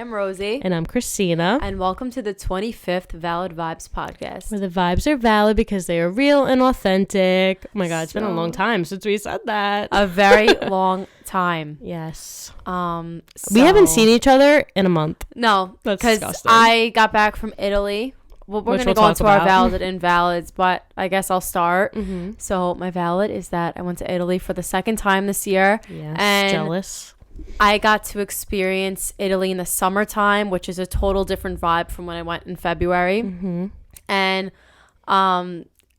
I'm Rosie. And I'm Christina. And welcome to the 25th Valid Vibes podcast. Where the vibes are valid because they are real and authentic. Oh my God, it's been a long time since we said that. A very long time. Yes. We haven't seen each other in a month. No, that's because disgusting. I got back from Italy. Well, we're going to go into our valid and invalids, but I guess I'll start. Mm-hmm. So my valid is that I went to Italy for the second time this year. Yes, and jealous. I got to experience Italy in the summertime, which is a total different vibe from when I went in February. Mm-hmm. And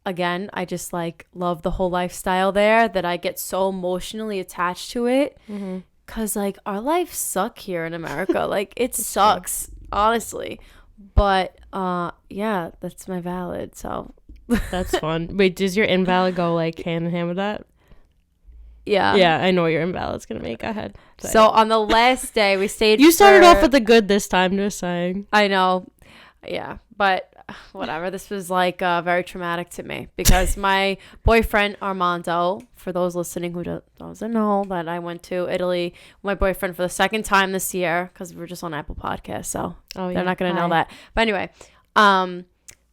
again, I just love the whole lifestyle there that I get so emotionally attached to it. Mm-hmm. Because our lives suck here in America. It sucks, honestly. But yeah, that's my valid. So that's fun. Wait, does your invalid go hand in hand with that? Yeah. Yeah, I know what your invalid's gonna make. Go ahead. So on the last day we stayed. You started off with the good this time, just saying. I know. Yeah, but whatever. This was very traumatic to me because my boyfriend Armando, for those listening who doesn't know, that I went to Italy with my boyfriend for the second time this year because we're just on Apple Podcasts, so they're not gonna know that. But anyway,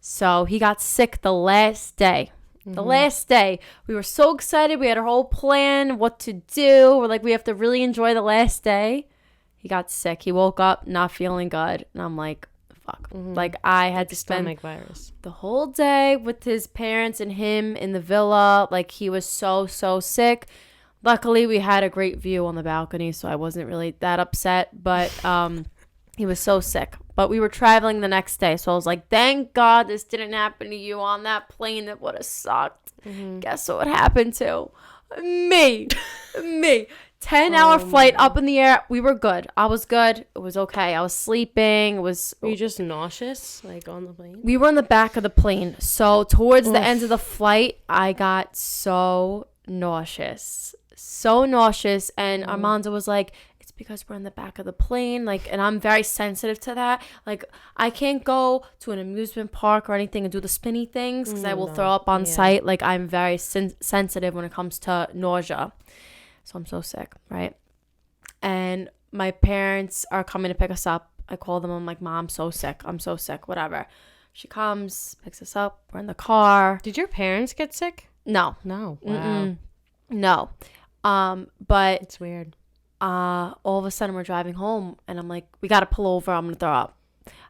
so he got sick the last day. The last day, we were so excited. We had our whole plan, what to do. We're we have to really enjoy the last day. He got sick. He woke up not feeling good, and I'm like, fuck. I had to spend the whole day with his parents and him in the villa. He was so sick. Luckily, we had a great view on the balcony, so I wasn't really that upset. But he was so sick. But we were traveling the next day, so I was like, thank God this didn't happen to you on that plane. That would have sucked. Guess what happened to me? 10-hour flight up in the air. We were good. I was good. It was okay. I was sleeping. Were you just nauseous, on the plane? We were on the back of the plane. So towards the end of the flight, I got so nauseous. And Armando was like, it's because we're in the back of the plane. And I'm very sensitive to that. I can't go to an amusement park or anything and do the spinny things because I will throw up on sight. I'm very sensitive when it comes to nausea. So I'm so sick, right? And my parents are coming to pick us up. I call them. I'm like, Mom, I'm so sick, whatever. She comes, picks us up. We're in the car. Did your parents get sick? No. Wow. No. But it's weird. All of a sudden we're driving home and I'm like, we got to pull over. I'm going to throw up.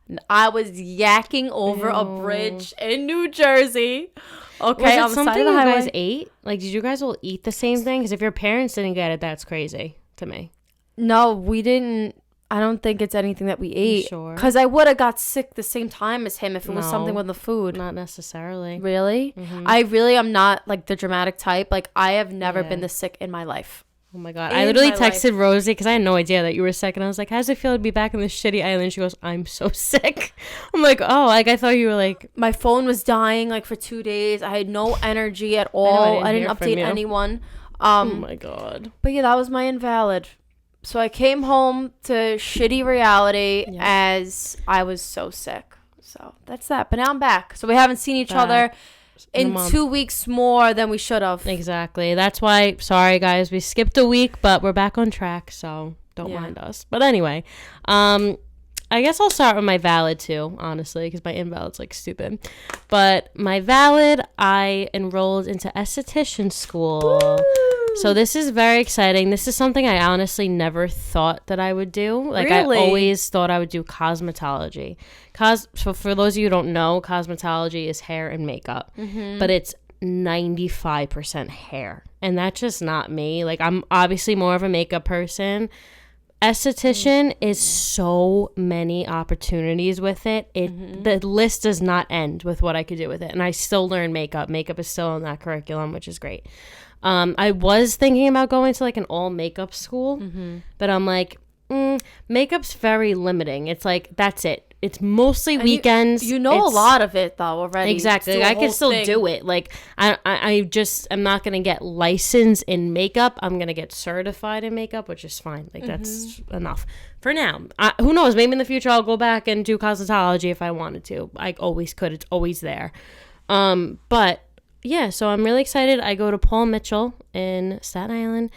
And I was yakking over a bridge in New Jersey. Okay, was it something you guys ate? Did you guys all eat the same thing? Because if your parents didn't get it, that's crazy to me. No, we didn't. I don't think it's anything that we ate. Sure. Because I would have got sick the same time as him if it was something with the food. Not necessarily. Really? Mm-hmm. I really am not the dramatic type. I have never been this sick in my life. Oh my God. I literally texted Rosie because I had no idea that you were sick. And I was like, how does it feel to be back in this shitty island? She goes, I'm so sick. I'm like, oh, I thought you were my phone was dying for 2 days. I had no energy at all. I didn't update anyone. Oh my God. But yeah, that was my invalid. So I came home to shitty reality as I was so sick. So that's that. But now I'm back. So we haven't seen each other in 2 weeks more than we should have. Exactly. That's why, sorry guys, we skipped a week, but we're back on track, so don't mind us. But anyway, I guess I'll start with my valid too, honestly, because my invalid's stupid. But my valid, I enrolled into esthetician school. Woo! So this is very exciting. This is something I honestly never thought that I would do. Really? I always thought I would do cosmetology. So for those of you who don't know, cosmetology is hair and makeup. Mm-hmm. But it's 95% hair. And that's just not me. I'm obviously more of a makeup person. Esthetician is so many opportunities with it. The list does not end with what I could do with it. And I still learn makeup. Makeup is still in that curriculum, which is great. I was thinking about going to an all makeup school, but I'm like, makeup's very limiting. It's that's it. It's mostly weekends. You know a lot of it though already. Exactly. I can still do it. I'm not gonna get licensed in makeup. I'm gonna get certified in makeup, which is fine. That's enough for now. Who knows? Maybe in the future I'll go back and do cosmetology if I wanted to. I always could. It's always there. But yeah, so I'm really excited. I go to Paul Mitchell in Staten Island.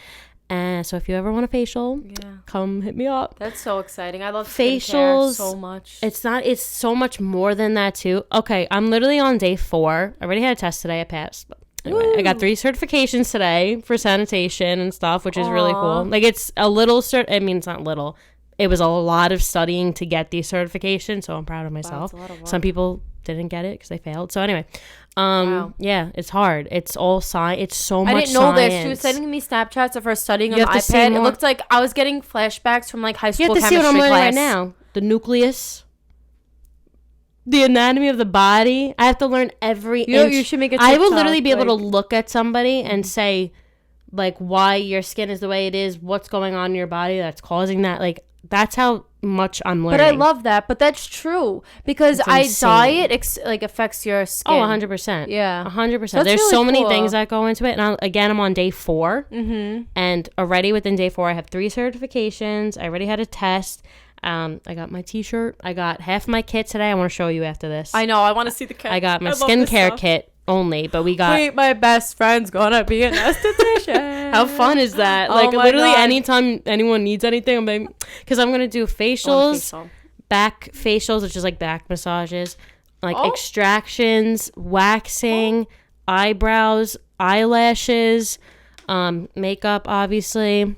And so if you ever want a facial, come hit me up. That's so exciting. I love facials so much. It's so much more than that too. Okay, I'm literally on day 4. I already had a test today. I passed. But anyway, I got 3 certifications today for sanitation and stuff, which is really cool. Like, it's a little it's not little. It was a lot of studying to get these certifications, so I'm proud of myself. Wow, some people didn't get it because they failed. So anyway, yeah, it's hard. It's all science. It's so much. I didn't know this. She was sending me Snapchats of her studying on the iPad. It looked like I was getting flashbacks from like high school chemistry class. You have to see what I'm learning right now. The nucleus, the anatomy of the body. I have to learn every inch. You should make a TikTok. I will literally be able to look at somebody and say, like, why your skin is the way it is, what's going on in your body that's causing that. Like, that's how much I'm learning. But I love that. But that's true. Because diet affects your skin. Oh, 100%. Yeah. 100%. There's really so many things that go into it. And I'm on day 4. Mm-hmm. And already within day 4, I have 3 certifications. I already had a test. I got my t-shirt. I got half my kit today. I want to show you after this. I know. I want to see the kit. I got my skincare kit only, but we got... Wait, my best friend's gonna be an esthetician. How fun is that? Like, literally anytime anyone needs anything, I'm like... Because I'm going to do facials, back facials, which is like back massages, like extractions, waxing, eyebrows, eyelashes, makeup, obviously...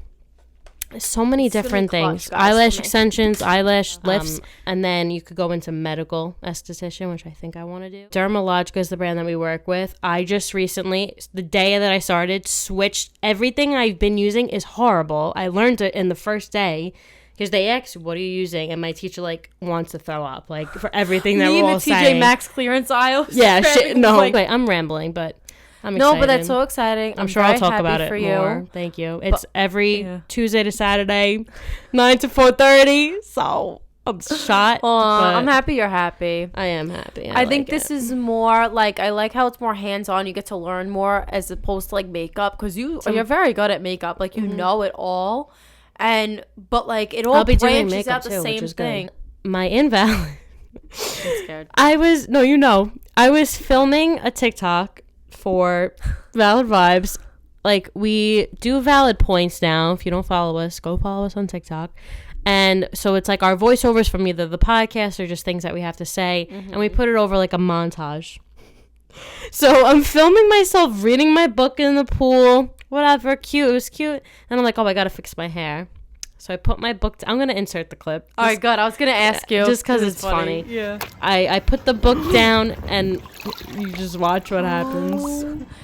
So many different things. Eyelash extensions, eyelash lifts, and then you could go into medical esthetician, which I think I want to do. Dermalogica is the brand that we work with. I just recently, the day that I started, switched. Everything I've been using is horrible. I learned it in the first day because they asked, "What are you using?" And my teacher wants to throw up for everything that we're all saying. TJ Maxx clearance aisle. Yeah, wait, I'm rambling, but. I'm excited. No, but that's so exciting. I'm sure I'll talk about it more. Thank you. It's every Tuesday to Saturday, 9 to 4:30. So I'm shot. I'm happy you're happy. I am happy. I think this is more like, I like how it's more hands-on. You get to learn more as opposed to like makeup, because you're very good at makeup. Like, you know it all, but like it all branches out the same thing. My invalid. I'm scared. I was filming a TikTok for Valid Vibes. Like, we do valid points now. If you don't follow us, go follow us on TikTok. And so it's like our voiceovers from either the podcast or just things that we have to say, and we put it over like a montage. So I'm filming myself reading my book in the pool, whatever, cute. It was cute. And I'm like, oh, I gotta fix my hair. So I put my book I'm gonna insert the clip. All right, good. I was gonna ask you just because it's funny. Yeah. I put the book down, and you just watch what happens.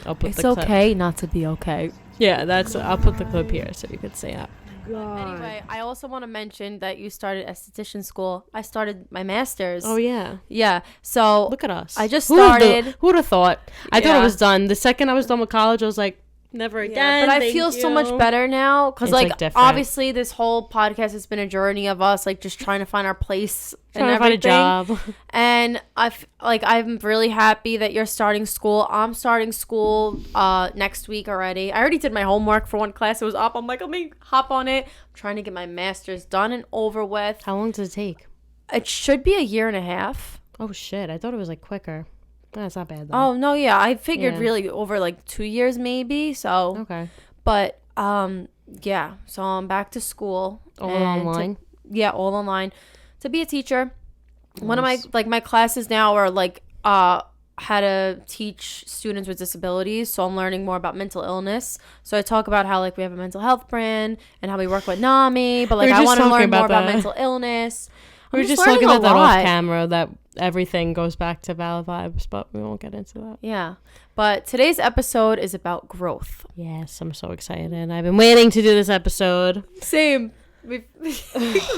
I'll put the clip. It's okay not to be okay. Yeah, I'll put the clip here so you could see it. Anyway, I also want to mention that you started esthetician school. I started my master's. Oh, yeah. Yeah. So look at us. I just started. Who would have thought? I thought it was done. The second I was done with college, I was like, never again. Yeah, but I feel so much better now because, like obviously, this whole podcast has been a journey of us, like, just trying to find our place and everything. Find a job. And I'm really happy that you're starting school. I'm starting school next week already. I already did my homework for one class. It was up. I'm like, let me hop on it. I'm trying to get my master's done and over with. How long does it take? It should be 1.5 years. Oh shit! I thought it was like quicker. That's not bad though. Oh no, yeah. I figured really over like 2 years maybe. So okay. But yeah. So I'm back to school. All online? All online. To be a teacher. Nice. One of my classes now are like how to teach students with disabilities. So I'm learning more about mental illness. So I talk about how like we have a mental health brand and how we work with NAMI. But like I want to learn more about mental illness. We were just talking about that off camera, that everything goes back to Valid Vibes, but we won't get into that. Yeah. But today's episode is about growth. Yes, I'm so excited. I've been waiting to do this episode. Same. We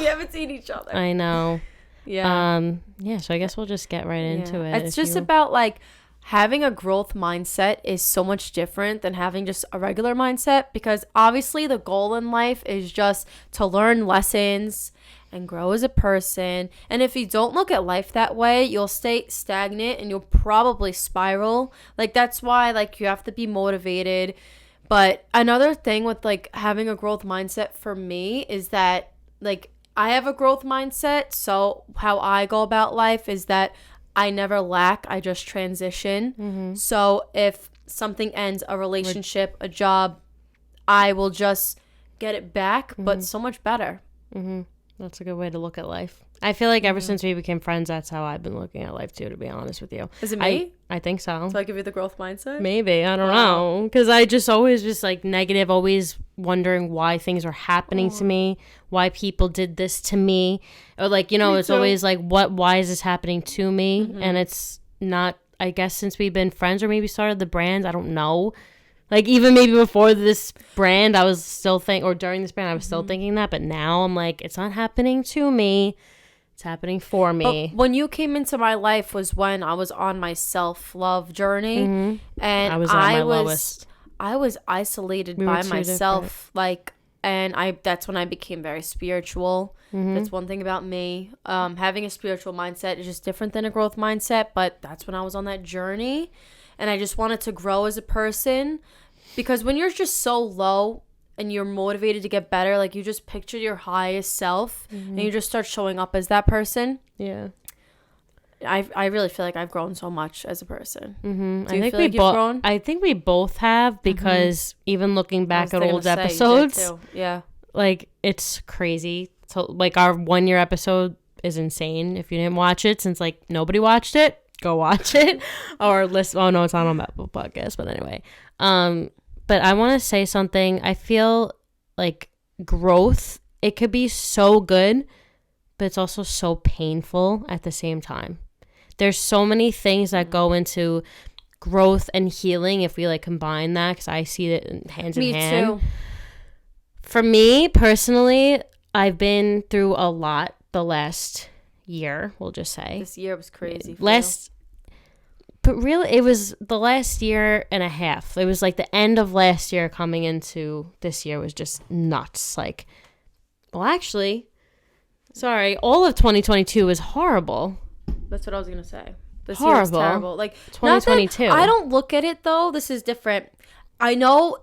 haven't seen each other. I know. Yeah. Yeah, so I guess we'll just get right into it. It's just about like having a growth mindset is so much different than having just a regular mindset, because obviously the goal in life is just to learn lessons and grow as a person. And if you don't look at life that way, you'll stay stagnant and you'll probably spiral. Like, that's why like you have to be motivated. But another thing with like having a growth mindset for me is that like I have a growth mindset. So how I go about life is that I never lack, I just transition. Mm-hmm. So if something ends, a relationship, a job, I will just get it back, but so much better. That's a good way to look at life. I feel like ever since we became friends, that's how I've been looking at life too, to be honest with you. Is it me? I think so. So I give you the growth mindset? Maybe. I don't know. Because I just always just like negative, always wondering why things are happening to me, why people did this to me. Or like, you know, it's always like, why is this happening to me? And it's not, I guess, since we've been friends or maybe started the brand, I don't know. Like, even maybe before this brand, I was still or during this brand, I was still thinking that. But now I'm like, it's not happening to me. It's happening for me. But when you came into my life was when I was on my self-love journey. And I was at my lowest. I was isolated by myself. Like, and that's when I became very spiritual. That's one thing about me. Having a spiritual mindset is just different than a growth mindset. But that's when I was on that journey. And I just wanted to grow as a person. Because when you're just so low and you're motivated to get better, like you just picture your highest self and you just start showing up as that person. Yeah. I really feel like I've grown so much as a person. Do you feel like you've grown? I think we both have, because even looking back at old episodes, like it's crazy. So like our 1 year episode is insane. If you didn't watch it, since like nobody watched it, go watch it or listen. Oh no, it's not on Apple Podcast, but anyway. But I want to say something. I feel like growth, it could be so good, but it's also so painful at the same time. There's so many things that go into growth and healing if we like combine that, because I see it hand in hand. Me too. For me personally, I've been through a lot the last year, we'll just say. This year was crazy. But really, it was the last year and a half. It was like the end of last year coming into this year was just nuts. Like, well, actually, sorry, all of 2022 was horrible. That's what I was going to say. This year was terrible. Like 2022. I don't look at it, though. This is different. I know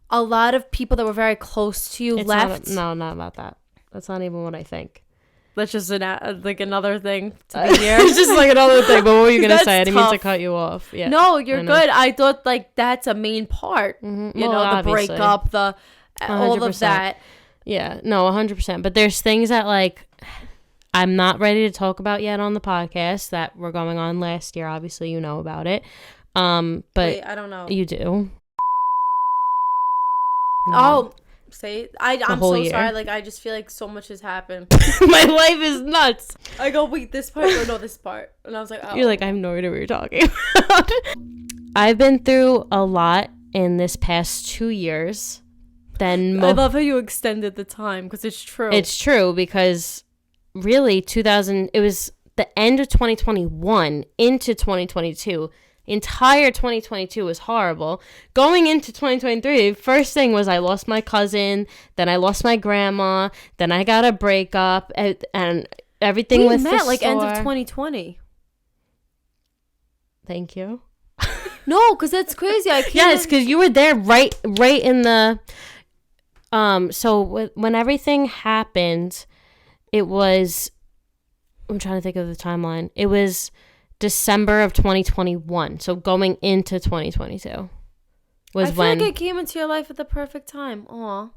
a lot of people that were very close to you left. Not about that. That's not even what I think. That's just like another thing to be here. It's just like another thing. But what were you gonna say? I didn't mean to cut you off. Yeah. No, you're good. I thought like that's a main part. You know, obviously. The breakup, all of that. Yeah. No, 100%. But there's things that like I'm not ready to talk about yet on the podcast that were going on last year. Obviously, you know about it. But wait, I don't know. You do. Oh. Say I'm so sorry. Like I just feel like so much has happened. My life is nuts. I go, wait, this part or no, this part, and I was like, oh. You're like, I have no idea what you're talking about. I've been through a lot in this past 2 years. I love how you extended the time, because it's true. It's true, because really it was the end of 2021 into 2022. Entire 2022 was horrible. Going into 2023, first thing was I lost my cousin, then I lost my grandma, then I got a breakup, and everything was met like end of 2020. Thank you. No, because that's crazy. I can't. Yes, because you were there right in the. So when everything happened, it was. I'm trying to think of the timeline. It was December of 2021, so going into 2022 was when. I feel like I came into your life at the perfect time. Aw.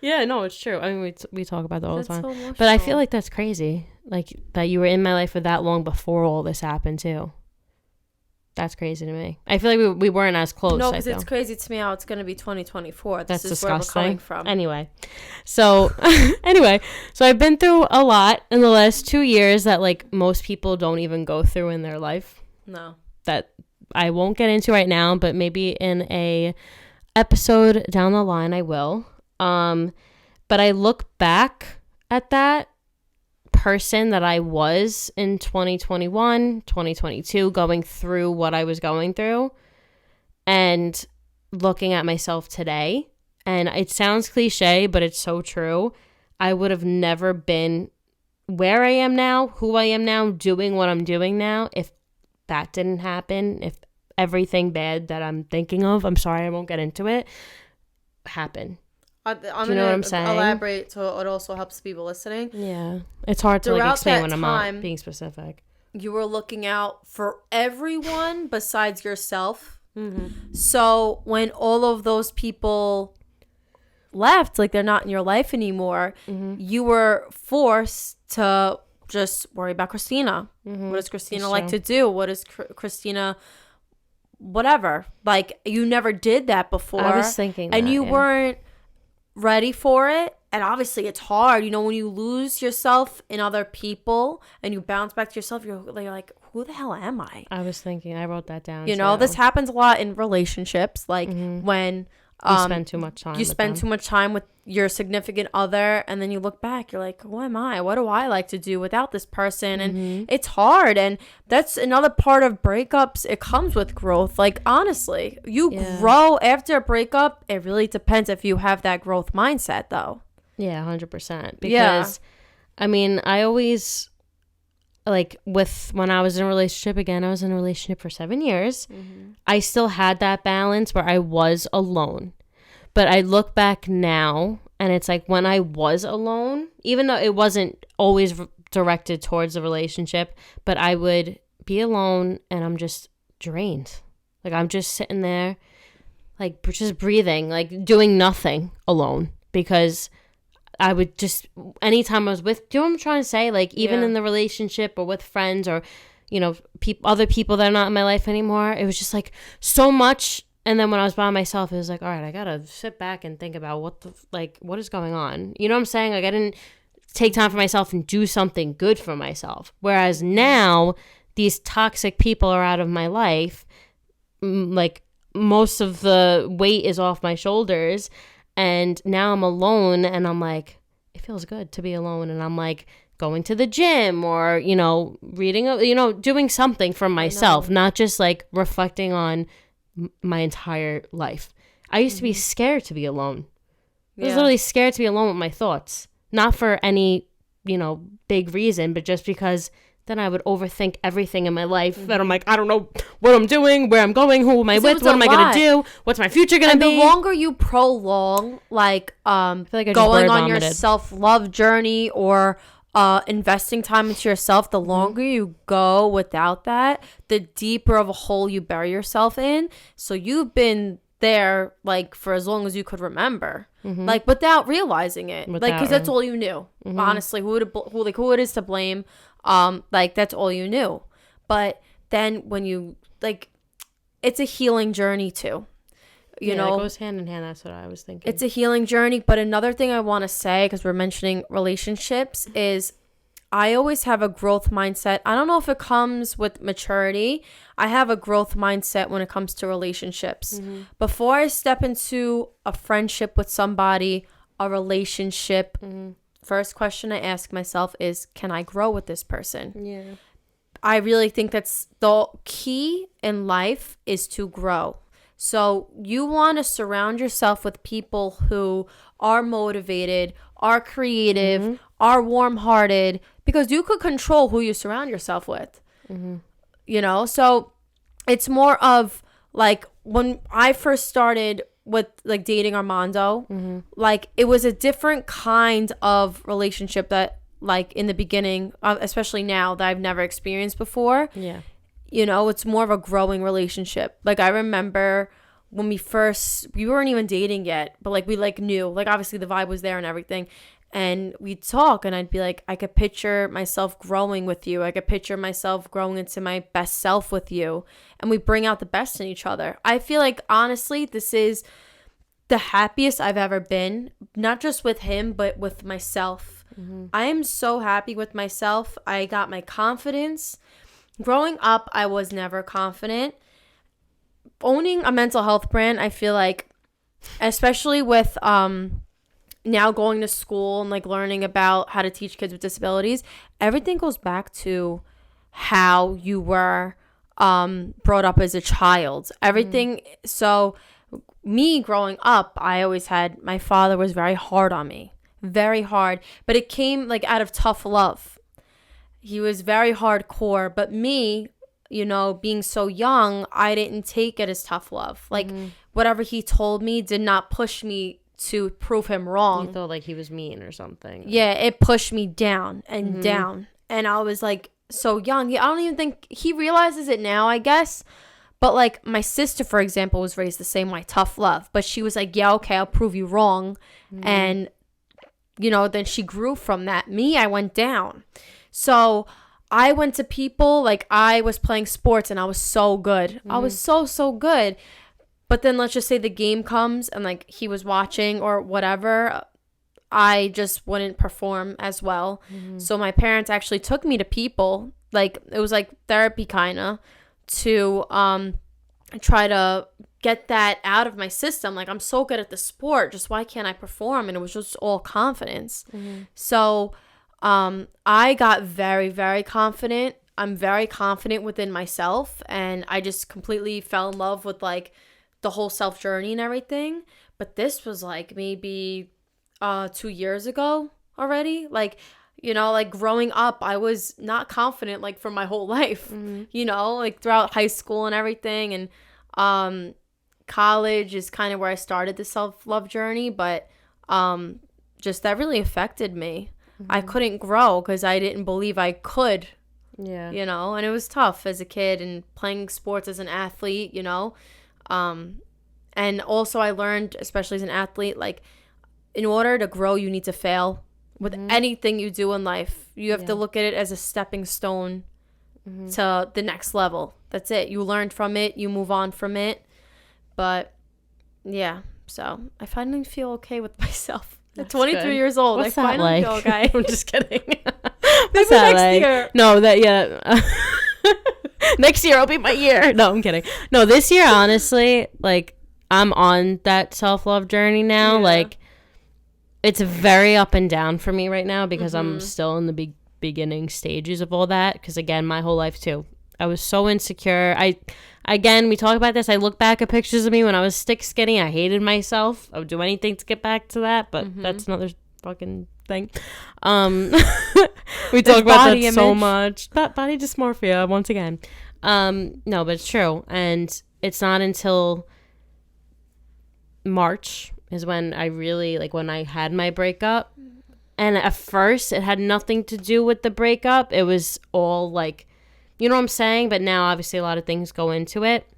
Yeah, no, it's true. I mean, we talk about that all the time. So but I feel like that's crazy. Like that you were in my life for that long before all this happened too. That's crazy to me. I feel like we weren't as close. No, because it's crazy to me how it's going to be 2024. That's is disgusting. Where we're coming from. Anyway, so I've been through a lot in the last 2 years that like most people don't even go through in their life. No. That I won't get into right now, but maybe in a episode down the line I will. But I look back at that person that I was in 2021, 2022, going through what I was going through and looking at myself today. And it sounds cliche, but it's so true. I would have never been where I am now, who I am now, doing what I'm doing now, if that didn't happen, if everything bad that I'm thinking of, I'm sorry, I won't get into it, happened. I'm going to elaborate so it also helps people listening. Yeah. It's hard to like explain when I'm not being specific. You were looking out for everyone besides yourself. So when all of those people left, like they're not in your life anymore, you were forced to just worry about Christina. What does Christina like to do? What is Christina, whatever. Like, you never did that before. I was thinking and that, you weren't ready for it. And obviously it's hard, you know, when you lose yourself in other people and you bounce back to yourself, you're like, who the hell am I? I was thinking, I wrote that down. You know, this happens a lot in relationships, like when you spend too much time. You spend too much time with your significant other, and then you look back, you're like, who am I? What do I like to do without this person? And it's hard. And that's another part of breakups. It comes with growth. Like, honestly, you grow after a breakup. It really depends if you have that growth mindset, though. Yeah, 100%. Because, I mean, I always, like, when I was in a relationship, again, I was in a relationship for 7 years. I still had that balance where I was alone. But I look back now, and it's like when I was alone, even though it wasn't always directed towards a relationship, but I would be alone, and I'm just drained. Like, I'm just sitting there, like, just breathing, like, doing nothing alone. Because I would just, anytime I was with, do you know what I'm trying to say? Like, even in the relationship or with friends or, you know, other people that are not in my life anymore, it was just like so much. And then when I was by myself, it was like, all right, I gotta sit back and think about what is going on. You know what I'm saying? Like, I didn't take time for myself and do something good for myself. Whereas now, these toxic people are out of my life. Like, most of the weight is off my shoulders. And now I'm alone, and I'm like, it feels good to be alone. And I'm like going to the gym or, you know, reading, you know, doing something for myself, not just like reflecting on my entire life. I used to be scared to be alone. I was literally scared to be alone with my thoughts. Not for any, you know, big reason, but just because then I would overthink everything in my life. And I'm like, I don't know what I'm doing, where I'm going, who am I with, what am I going to do, what's my future going to be. And the longer you prolong, like, going on your self-love journey or investing time into yourself, the longer you go without that, the deeper of a hole you bury yourself in. So you've been there, like, for as long as you could remember, like, without realizing it, like, because that's all you knew. Honestly, who it is to blame? Like, that's all you knew. But then when you, like, it's a healing journey too. You know, it goes hand in hand. That's what I was thinking. It's a healing journey. But another thing I want to say, because we're mentioning relationships, is I always have a growth mindset. I don't know if it comes with maturity. I have a growth mindset when it comes to relationships. Before I step into a friendship with somebody, a relationship, first question I ask myself is, can I grow with this person? Yeah. I really think that's the key in life, is to grow. So you want to surround yourself with people who are motivated, are creative, are warm-hearted, because you could control who you surround yourself with. You know, so it's more of like when I first started with, like, dating Armando, like, it was a different kind of relationship that, like, in the beginning, especially now, that I've never experienced before. Yeah. You know, it's more of a growing relationship. Like, I remember when we weren't even dating yet, but, like, we, like, knew, like, obviously the vibe was there and everything. And we'd talk, and I'd be like, I could picture myself growing with you. I could picture myself growing into my best self with you. And we bring out the best in each other. I feel like, honestly, this is the happiest I've ever been, not just with him, but with myself. I am so happy with myself. I got my confidence. Growing up, I was never confident. Owning a mental health brand, I feel like, especially with now going to school and, like, learning about how to teach kids with disabilities, everything goes back to how you were brought up as a child. Everything. So me growing up, I always had, my father was very hard on me, very hard, but it came, like, out of tough love. He was very hardcore, but me, you know, being so young, I didn't take it as tough love. Like, whatever he told me did not push me to prove him wrong. You thought, like, he was mean or something. Yeah, it pushed me down and down. And I was, like, so young. I don't even think he realizes it now, I guess. But like my sister, for example, was raised the same way, tough love. But she was like, yeah, okay, I'll prove you wrong. And, you know, then she grew from that. Me, I went down. So I went to people, like I was playing sports and I was so good. I was so good. But then let's just say the game comes and like he was watching or whatever, I just wouldn't perform as well. So my parents actually took me to people, like it was like therapy kind of, to try to get that out of my system. Like, I'm so good at the sport, just why can't I perform? And it was just all confidence. So I got very, very confident. I'm very confident within myself, and I just completely fell in love with like the whole self journey and everything. But this was like maybe 2 years ago already. Like, you know, like growing up, I was not confident like for my whole life, you know, like throughout high school and everything. And college is kind of where I started the self-love journey. But just that really affected me. I couldn't grow because I didn't believe I could, you know, and it was tough as a kid and playing sports as an athlete, you know. And also I learned, especially as an athlete, like in order to grow, you need to fail. With anything you do in life, you have to look at it as a stepping stone to the next level. That's it. You learn from it. You move on from it. But, yeah. So, I finally feel okay with myself. At 23 good. Years old, What's I finally like? feel okay. I'm just kidding. Maybe next year. No, next year will be my year. No, I'm kidding. No, this year, honestly, like, I'm on that self-love journey now. Like, it's very up and down for me right now because I'm still in the beginning stages of all that. Because, again, my whole life, too, I was so insecure. We talk about this. I look back at pictures of me when I was stick skinny. I hated myself. I would do anything to get back to that, but that's another fucking thing. We talk about that image. So much. Body dysmorphia, once again. No, but it's true. And it's not until March is when I really, like, when I had my breakup. And at first, it had nothing to do with the breakup. It was all, like, you know what I'm saying? But now, obviously, a lot of things go into it.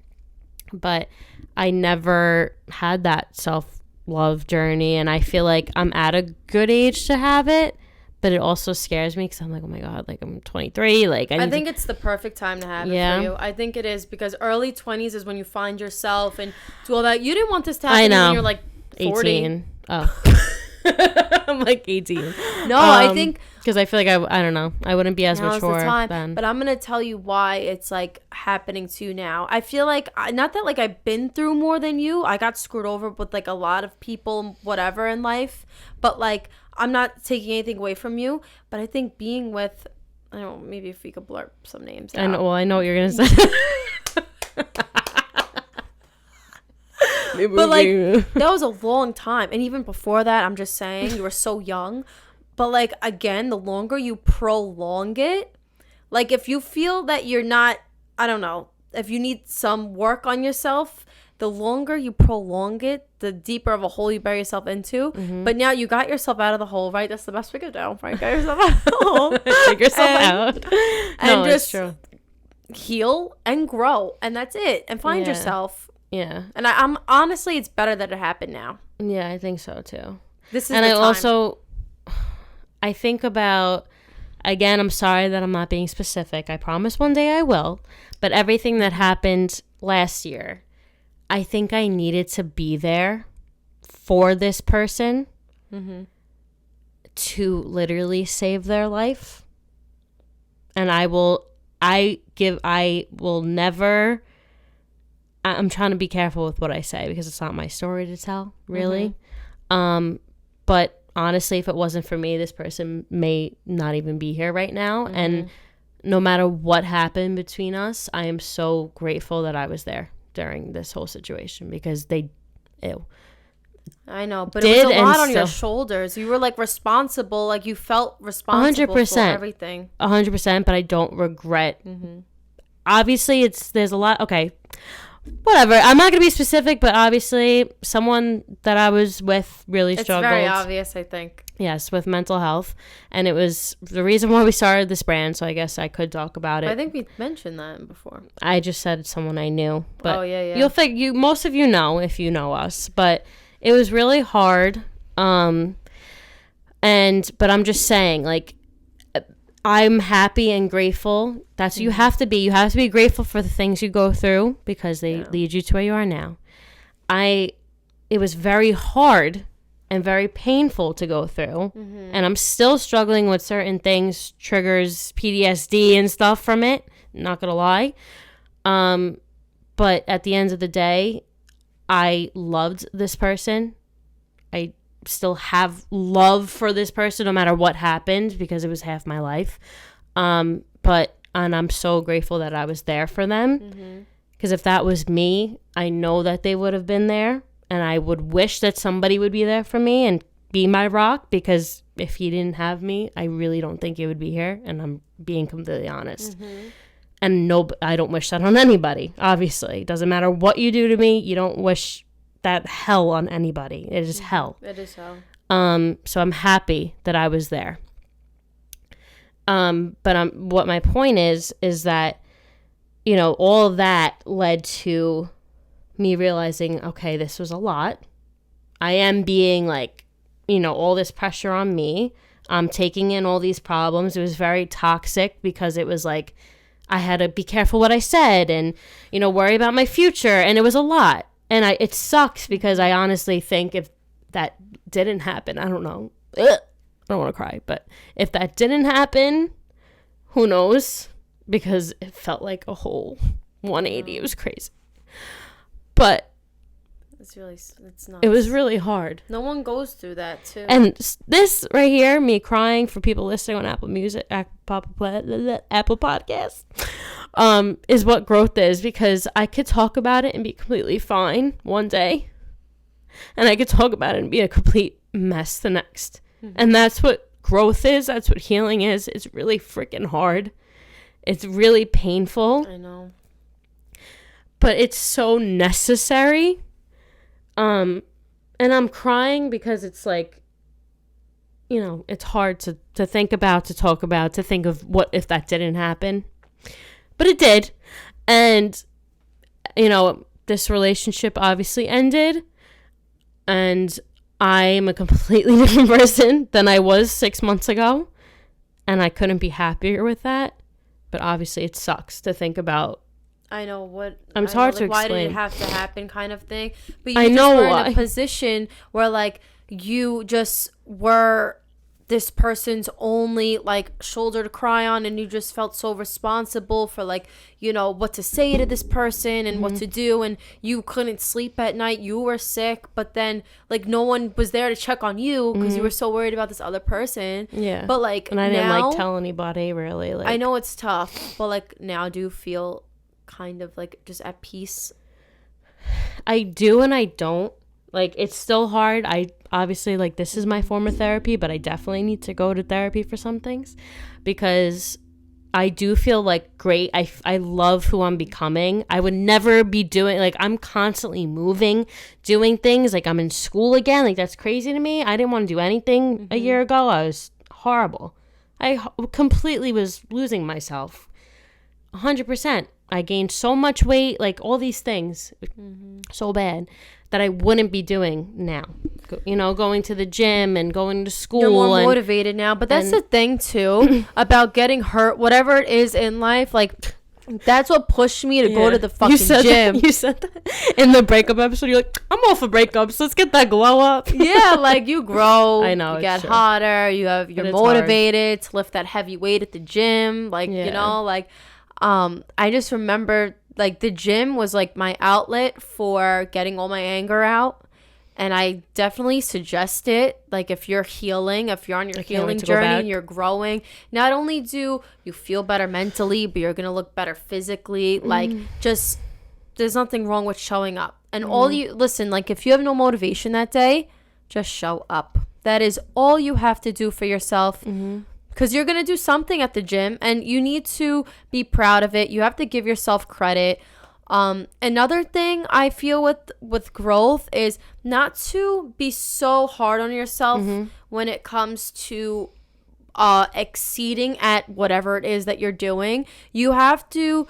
But I never had that self-love journey. And I feel like I'm at a good age to have it. But it also scares me because I'm like, oh, my God, like, I'm 23. Like, I think it's the perfect time to have it for you. I think it is because early 20s is when you find yourself and do all that. You didn't want this to happen when you're, like, 40. 18. Oh. I'm like 18. No, I think because I feel like I don't know, I wouldn't be as mature then. But I'm gonna tell you why it's like happening to you now. I feel like not that like I've been through more than you. I got screwed over with like a lot of people, whatever in life. But like I'm not taking anything away from you. But I think being with, I don't know, maybe if we could blurb some names out. I know what you're gonna say. But like that was a long time, and even before that, I'm just saying, you were so young. But like again, the longer you prolong it, like if you feel that you're not, I don't know, if you need some work on yourself, the longer you prolong it, the deeper of a hole you bury yourself into. But now you got yourself out of the hole, right? That's the best we could do, right? Get yourself out of the hole. Take yourself out. And just true. Heal and grow, and that's it. And find yourself. Yeah. And I'm honestly, it's better that it happened now. Yeah, I think so too. This is and the I time. also, I think about, again, I'm sorry that I'm not being specific. I promise one day I will. But everything that happened last year, I think I needed to be there for this person to literally save their life. And I will never... I'm trying to be careful with what I say because it's not my story to tell, really. But honestly, if it wasn't for me, this person may not even be here right now. And no matter what happened between us, I am so grateful that I was there during this whole situation because I know, but it was a lot on your shoulders. You were like responsible, like you felt responsible 100%, for everything. 100%, but I don't regret. Obviously, there's a lot. Okay. whatever. I'm not going to be specific, but obviously someone that I was with really struggled. It's very obvious, I think. Yes, with mental health. And it was the reason why we started this brand, so I guess I could talk about it. I think we mentioned that before. I just said someone I knew. But yeah. You'll think most of you know if you know us. But it was really hard. But I'm just saying, like, I'm happy and grateful. That's what you have to be. You have to be grateful for the things you go through because they lead you to where you are now. It was very hard and very painful to go through. And I'm still struggling with certain things, triggers, PTSD and stuff from it. Not going to lie. But at the end of the day, I loved this person. I still have love for this person no matter what happened because it was half my life. And I'm so grateful that I was there for them. Because if that was me, I know that they would have been there. And I would wish that somebody would be there for me and be my rock, because if he didn't have me, I really don't think he would be here. And I'm being completely honest. And no, I don't wish that on anybody, obviously. It doesn't matter what you do to me. You don't wish that hell on anybody. It is hell. It is hell. So I'm happy that I was there. But what my point is that, you know, all of that led to me realizing, okay, this was a lot. I am being like, you know, all this pressure on me. I'm taking in all these problems. It was very toxic because it was like, I had to be careful what I said and, you know, worry about my future. And it was a lot. And it sucks because I honestly think if that didn't happen, I don't know. I don't want to cry. But if that didn't happen, who knows? Because it felt like a whole 180. It was crazy. But it's nuts. It was really hard. No one goes through that too. And this right here, me crying for people listening on Apple Music, Apple Podcasts, is what growth is, because I could talk about it and be completely fine one day, and I could talk about it and be a complete mess the next. And that's what growth is. That's what healing is. It's really freaking hard. It's really painful. I know. But it's so necessary. And I'm crying because it's like, you know, it's hard to think about, to talk about, to think of what if that didn't happen. But it did. And, you know, this relationship obviously ended. And I am a completely different person than I was 6 months ago. And I couldn't be happier with that. But obviously it sucks to think about. I know what. It's hard to explain. Why did it have to happen, kind of thing. But you just were in a position where, like, you just were this person's only, like, shoulder to cry on, and you just felt so responsible for, like, you know, what to say to this person and what to do, and you couldn't sleep at night. You were sick, but then, like, no one was there to check on you because you were so worried about this other person. Yeah. But, like, and I didn't like tell anybody, really. Like, I know it's tough, but, like, now do you feel kind of like just at peace? I do and I don't. Like, it's still hard. I obviously, like, this is my form of therapy, but I definitely need to go to therapy for some things, because I do feel like great. I love who I'm becoming. I would never be doing, like, I'm constantly moving, doing things. Like, I'm in school again. Like, that's crazy to me. I didn't want to do anything a year ago. I was horrible. I completely was losing myself. 100%. I gained so much weight, like, all these things, so bad, that I wouldn't be doing now. You know, going to the gym and going to school. You're more motivated now. But that's the thing, too, about getting hurt, whatever it is in life. Like, that's what pushed me to go to the fucking gym. You said that in the breakup episode. You're like, I'm all for breakups. Let's get that glow up. Yeah, like, you grow. I know. You get hotter. You're motivated to lift that heavy weight at the gym. Like, you know, like... I just remember, like, the gym was, like, my outlet for getting all my anger out. And I definitely suggest it. Like, if you're healing, if you're on your healing journey and you're growing, not only do you feel better mentally, but you're going to look better physically. Like, just, there's nothing wrong with showing up. And listen, like, if you have no motivation that day, just show up. That is all you have to do for yourself. Because you're going to do something at the gym and you need to be proud of it. You have to give yourself credit. Another thing I feel with growth is not to be so hard on yourself when it comes to exceeding at whatever it is that you're doing. You have to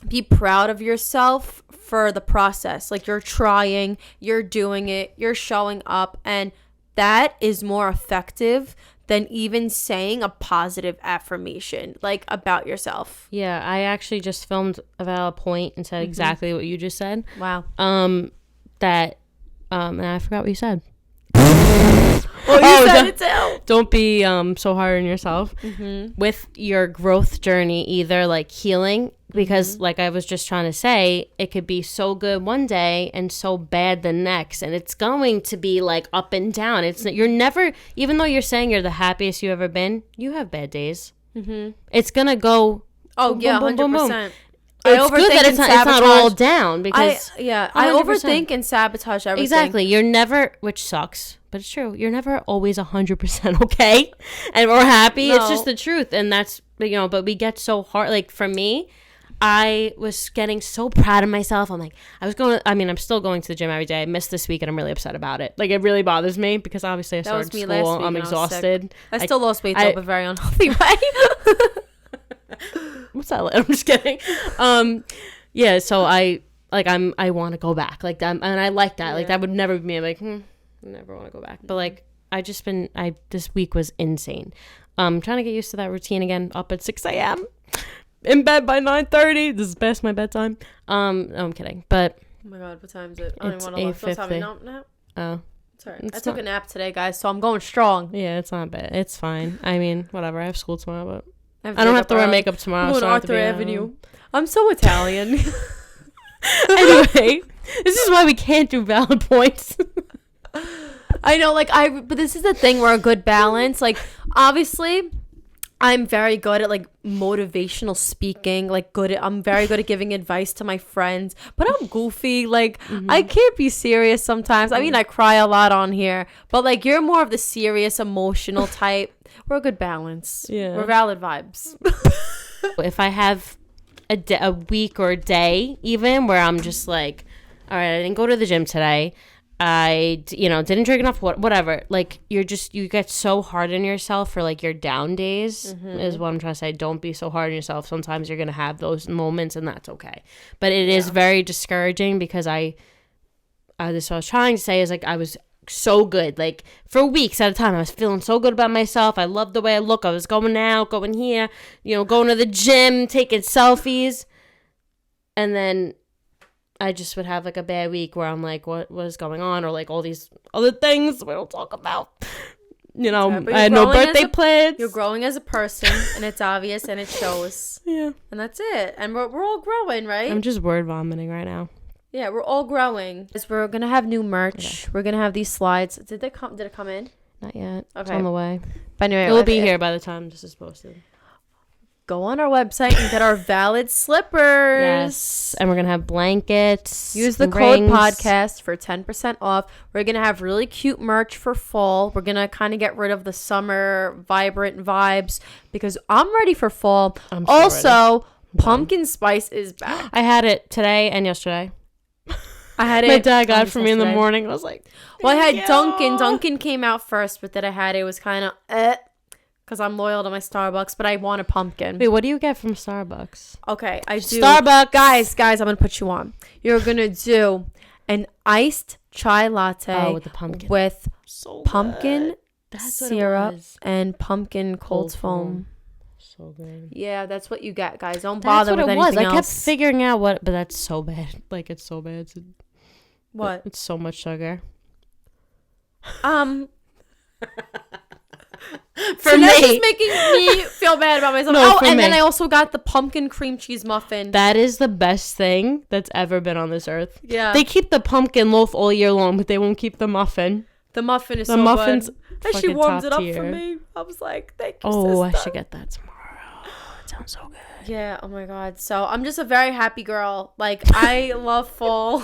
be proud of yourself for the process. Like, you're trying, you're doing it, you're showing up, and that is more effective than even saying a positive affirmation, like, about yourself. Yeah, I actually just filmed about a point and said exactly what you just said. Wow. And I forgot what you said. Well, you said it too. Don't be so hard on yourself with your growth journey, either like healing, because like I was just trying to say, it could be so good one day and so bad the next, and it's going to be like up and down. You're never, even though you're saying you're the happiest you've ever been, you have bad days. It's gonna go. Oh boom, yeah, boom, boom, 100%. boom. It's good that it's not all down, because I overthink and sabotage everything. Exactly. You're never, which sucks, but it's true. You're never always 100% okay and we're happy. No. It's just the truth. And that's, but we get so hard. Like, for me, I was getting so proud of myself. I'm like, I'm still going to the gym every day. I missed this week and I'm really upset about it. Like, it really bothers me because obviously I started school. Last week I'm exhausted. I still lost weight though, but very unhealthy way. What's that? I'm just kidding. Yeah. So I want to go back. Like, and I like that. Yeah. Like, that would never be me. I'm like, I never want to go back. But like, this week was insane. Trying to get used to that routine again. Up at 6 a.m. in bed by 9:30. This is past my bedtime. No, I'm kidding. But oh my God, what time is it? I don't even want to look. Don't have a nap. Oh. Sorry. I took a nap today, guys, so I'm going strong. Yeah, it's not bad. It's fine. I mean, whatever. I have school tomorrow, but I don't have to wear makeup tomorrow. I'm going so Arthur Avenue. I'm so Italian. Anyway, this is why we can't do valid points. I know, but this is the thing, we're a good balance. Like, obviously, I'm very good at, like, motivational speaking. I'm very good at giving advice to my friends, but I'm goofy. Like, I can't be serious sometimes. I mean, I cry a lot on here, but, like, you're more of the serious, emotional type. We're a good balance. Yeah. We're valid vibes. If I have a week or a day even where I'm just like, all right, I didn't go to the gym today. I, didn't drink enough, whatever. Like, you get so hard on yourself for, like, your down days is what I'm trying to say. Don't be so hard on yourself. Sometimes you're going to have those moments, and that's okay. But it is very discouraging because this what I was trying to say is, like, I was so good. Like, for weeks at a time, I was feeling so good about myself. I loved the way I look. I was going out, going here, going to the gym, taking selfies. And then I just would have, like, a bad week where I'm like, what is going on? Or, like, all these other things we don't talk about. I had no birthday plans. You're growing as a person, and it's obvious, and it shows. Yeah. And that's it. And we're all growing, right? I'm just word vomiting right now. Yeah, we're all growing. We're going to have new merch. Okay. We're going to have these slides. Did it come in? Not yet. Okay. It's on the way. But anyway, it'll be here by the time this is posted. Go on our website and get our valid slippers. Yes. And we're going to have blankets. Use the code podcast for 10% off. We're going to have really cute merch for fall. We're going to kind of get rid of the summer vibrant vibes because I'm ready for fall. I'm so also ready. Pumpkin spice is back. I had it today and yesterday. I had it. My dad got it for me in the morning. I was like, well, I had Dunkin'. Dunkin' came out first, but then I had it was kind of because I'm loyal to my Starbucks, but I want a pumpkin. Wait, what do you get from Starbucks? Okay, I do. Starbucks. Guys, I'm going to put you on. You're going to do an iced chai latte with the pumpkin. With pumpkin syrup and pumpkin cold foam. So good. Yeah, that's what you get, guys. Don't bother with anything else. I kept figuring out but that's so bad. Like, it's so bad. What? It's so much sugar. For me, this is making me feel bad about myself. Then I also got the pumpkin cream cheese muffin. That is the best thing that's ever been on this earth. Yeah. They keep the pumpkin loaf all year long, but they won't keep the muffin. The muffin is so good. And she warmed it up for me. I was like, thank you, sister. I should get that tomorrow. It sounds so good. Yeah, oh my God. So I'm just a very happy girl. Like, I love fall.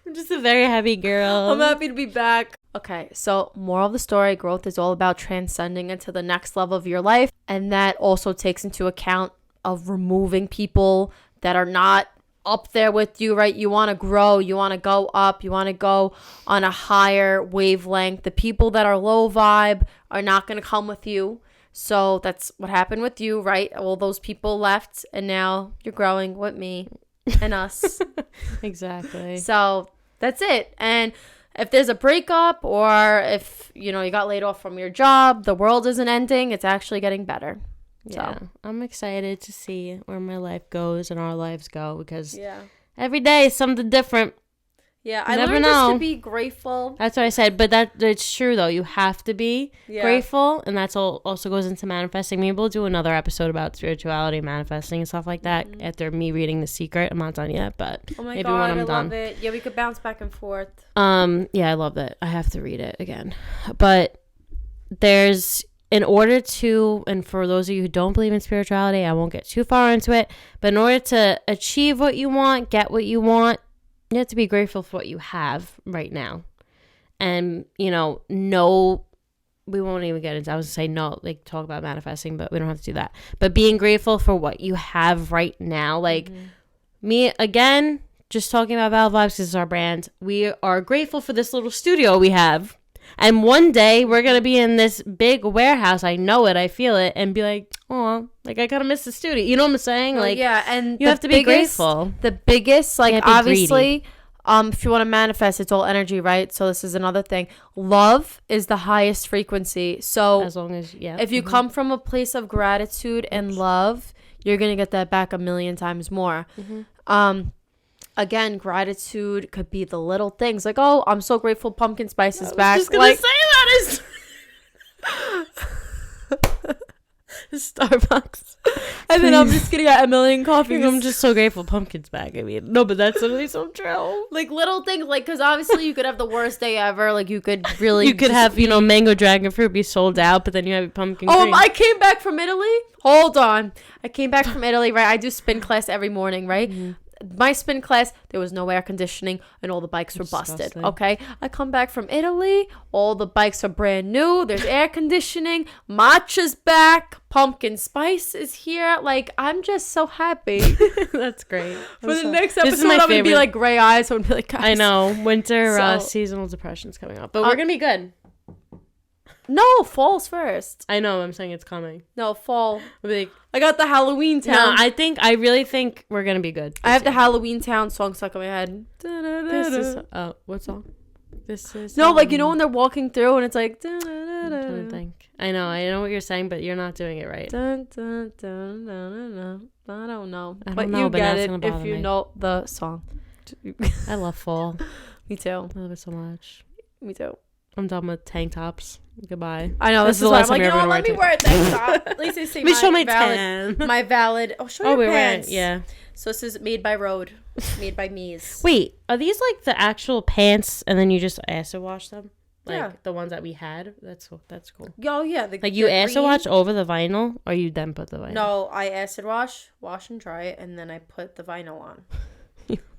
I'm just a very happy girl. I'm happy to be back. Okay, so moral of the story, growth is all about transcending into the next level of your life. And that also takes into account of removing people that are not up there with you, right? You want to grow, you want to go up, you want to go on a higher wavelength. The people that are low vibe are not going to come with you. So that's what happened with you, right? All those people left, and now you're growing with me and us. Exactly. So that's it. And if there's a breakup, or if, you got laid off from your job, the world isn't ending. It's actually getting better. Yeah, So I'm excited to see where my life goes and our lives go, because yeah. every day is something different. Yeah, You I never learned know. just to be grateful. That's what I said, but it's true though. You have to be Yeah. grateful, and that's all also goes into manifesting. Maybe we'll do another episode about spirituality, manifesting, and stuff like that after me reading The Secret. I'm not done yet, but Oh my maybe God, when I'm I done. love it. Yeah, we could bounce back and forth. Yeah, I love that. I have to read it again, but in order to, and for those of you who don't believe in spirituality, I won't get too far into it, but in order to achieve what you want, get what you want, you have to be grateful for what you have right now. And, no, we won't even get into, I was going to say no, like talk about manifesting, but we don't have to do that. But being grateful for what you have right now. Like me, again, just talking about Valid Vibes, this is our brand. We are grateful for this little studio we have. And one day we're going to be in this big warehouse. I know it. I feel it. And be like, oh, like I kind of miss the studio. You know what I'm saying? Oh, Like, yeah, and you have to be grateful. The biggest, like, Can't be obviously, if you want to manifest, it's all energy, right? So this is another thing. Love is the highest frequency. So As long as, yeah. if you come from a place of gratitude and love, you're going to get that back 1,000,000 times more. Again, gratitude could be the little things, like, oh, I'm so grateful pumpkin spice is back. I was just going to say that is Starbucks. And then I'm just gonna get 1,000,000 coffees. I'm just so grateful pumpkin's back. I mean, no, but that's literally so true. Like little things, like, because obviously you could have the worst day ever. Like you could really, You could have, mango dragon fruit be sold out, but then you have pumpkin Oh, cream. I came back from Italy. Hold on, I came back from Italy. Right, I do spin class every morning. Right. My spin class, there was no air conditioning and all the bikes were busted. Disgusting. Okay, I come back from Italy, all the bikes are brand new, there's air conditioning, matcha's back, pumpkin spice is here. Like, I'm just so happy. That's great. For the This next is episode, my I'm gonna be favorite. like gray eyes. I'm gonna be like, guys. I know. Winter So- seasonal depression's coming up, but we're gonna be good. No, fall's first. I know. I'm saying it's coming. No, fall. I'll be like, I got the Halloween no, town. I really think we're gonna be good. I have the Halloween town song stuck in my head. This is what song? This is No, like, when they're walking through and it's like. I'm trying to think. I know what you're saying, but you're not doing it right. Dun, dun, dun, dun, dun, dun. I don't know. I But don't know, you but get that's it gonna if bother you me. know the song. I love fall. Me too. I love it so much. Me too. I'm done with tank tops. Goodbye. I know. This This is is the why last I'm like, time you're ever let me gonna wear a tank top. At least I see Let me show my valid. tan. My valid. Oh, show Oh, your we're wearing, pants. yeah. So this is made by Rode. Made by Mies. Wait, are these like the actual pants and then you just acid wash them? Like Yeah. the ones that we had? That's cool. Oh, yeah. Like you acid wash over the vinyl or you then put the vinyl? No, I acid wash and dry it, and then I put the vinyl on.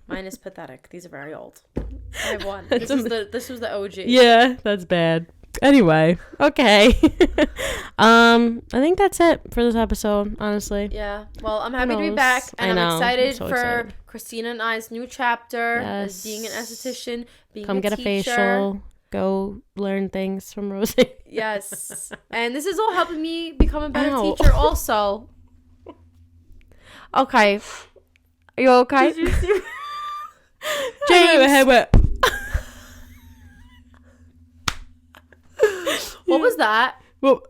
Mine is pathetic. These are very old. I have one. This was the OG. Yeah, that's bad. Anyway, okay. I think that's it for this episode, honestly. Yeah. Well, I'm happy to be knows? back, and I I'm know. excited I'm so for excited. Christina and I's new chapter as Yes. being an esthetician, being Come a get a teacher. facial. Go learn things from Rosie. Yes. And this is all helping me become a better Ow. teacher also. Okay. Are you okay? James. What was that? Well,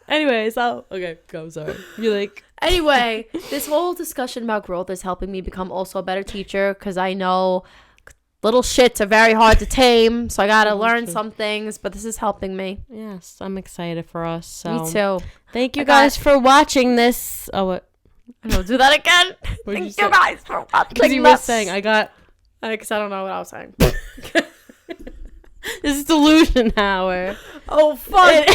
anyways, okay, go. Sorry. You're like, Anyway, this whole discussion about growth is helping me become also a better teacher, because I know little shits are very hard to tame, so I gotta learn some things, but this is helping me. yes, I'm excited for us. So Me too. Thank you I got- guys for watching this. Oh, what? No, do that again. What'd you Thank say? you guys for watching Because you were saying, I got. because I don't know what I was saying. This is delusion hour. Oh, fuck.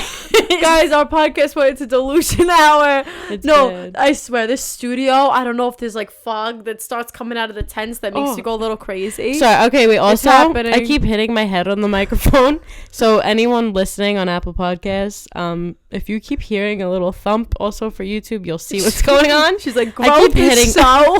Guys, our podcast went into delusion hour. It's No, bad. I swear, this studio, I don't know if there's like fog that starts coming out of the tents that makes you go a little crazy. Sorry, okay, wait, also, happening. I keep hitting my head on the microphone. So anyone listening on Apple Podcasts, if you keep hearing a little thump also for YouTube, you'll see what's going on. She's like, I keep hitting. so.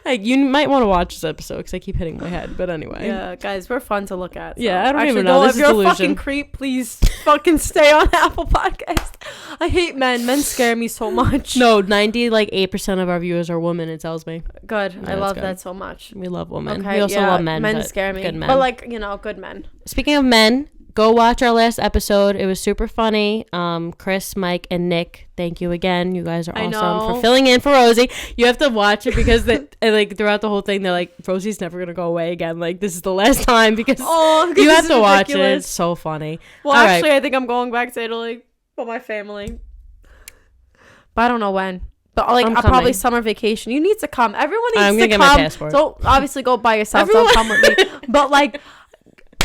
Like, you might want to watch this episode because I keep hitting my head. But anyway. Yeah, guys, we're fun to look at. So. Yeah, I don't Actually, even know. This if is you're delusion. a fucking creep, please fucking stay on Apple Podcast. I hate men. Men scare me so much. No, 98% of our viewers are women, it tells me. Good. Yeah, I love good. that so much. We love women. Okay, We also love men. Men but scare me. Good men. But like, good men. Speaking of men, go watch our last episode. It was super funny. Chris, Mike, and Nick, thank you again. You guys are awesome for filling in for Rosie. You have to watch it because like throughout the whole thing, they're like, Rosie's never gonna go away again. Like, this is the last time because you have to watch it. It's so funny. Well, All actually, right. I think I'm going back to Italy for my family, but I don't know when. But like, I'll probably summer vacation. You need to come. Everyone needs to come. I'm gonna get my passport. Don't obviously go by yourself. Don't come with me. But like,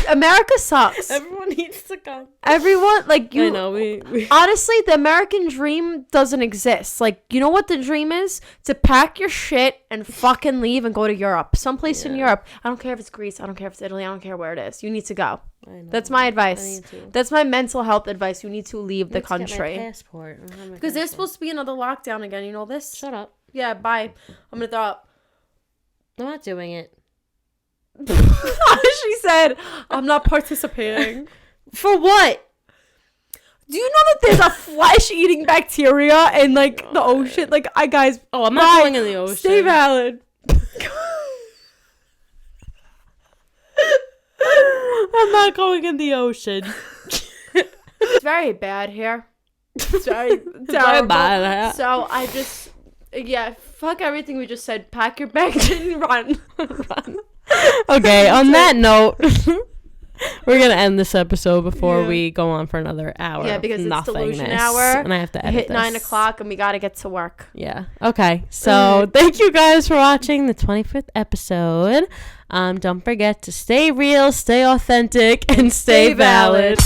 America sucks. Everyone needs to come. Everyone, like, you I know, we honestly, the American dream doesn't exist. Like, you know what the dream is? To pack your shit and fucking leave and go to Europe. Someplace in Europe. I don't care if it's Greece. I don't care if it's Italy. I don't care where it is. You need to go. I know. That's my advice. That's my mental health advice. You need to leave the country. Get my passport. Because there's supposed to be another lockdown again. You know this? Shut up. Yeah, bye. I'm going to throw up. I'm not doing it. She said, I'm not participating. For what? Do you know that there's a flesh-eating bacteria in, like, the ocean? Like, guys... Oh, I'm not going in the ocean. Stay valid. I'm not going in the ocean. It's very bad here. It's very terrible. Very bad. So, I just... Yeah, fuck everything we just said. Pack your bags and run. Run. Okay, on that note, we're going to end this episode before we go on for another hour. Yeah, because it's delusion nothingness, hour. and I have to edit hit this. 9 o'clock and we got to get to work. Yeah. Okay. So thank you guys for watching the 25th episode. Don't forget to stay real, stay authentic, and stay valid.